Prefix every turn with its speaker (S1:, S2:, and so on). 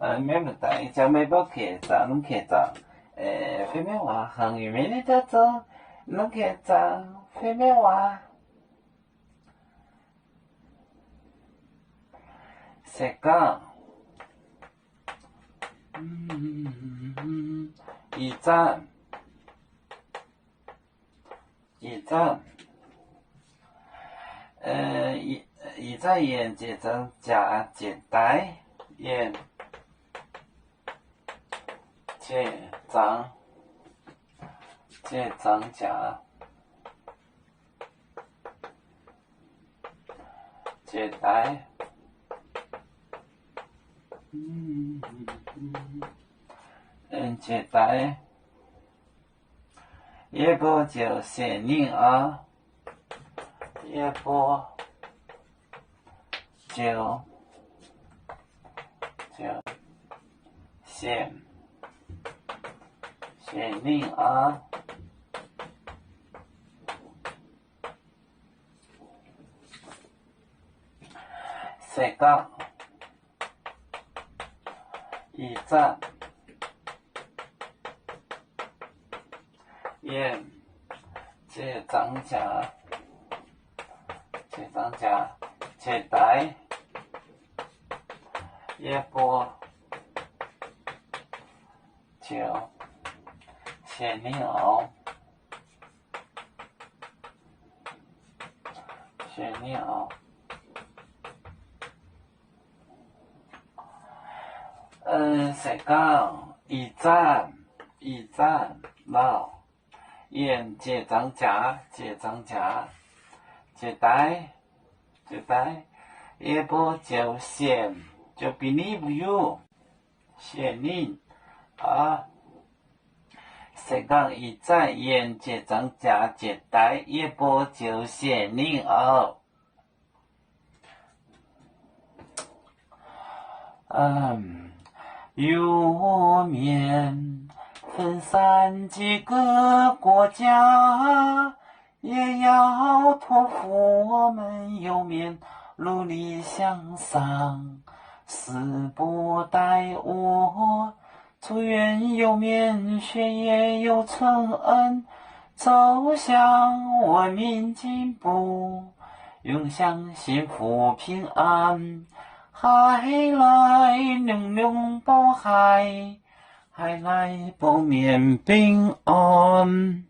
S1: 没问题，就没包客咋，侬客咋？飞面话行业面的得走，侬客咋？飞面话，谁讲？一站，一站眼结账加简单眼结账加简单。简单，也不就限令啊，也不就限令啊，谁讲？一站。也这涨价，这代也不就千鸟，谁讲？一站老。眼结账价，这代，也不就限，就 believe you， 限令啊。谁讲一站眼结账价，这代也不就限令啊。右面。分散几个国家，也要托付我们右面努力向上，死不待我，祝愿右面学业有成恩，走向文明进步，永享幸福平安，海来龙龙保海。海来保面平安。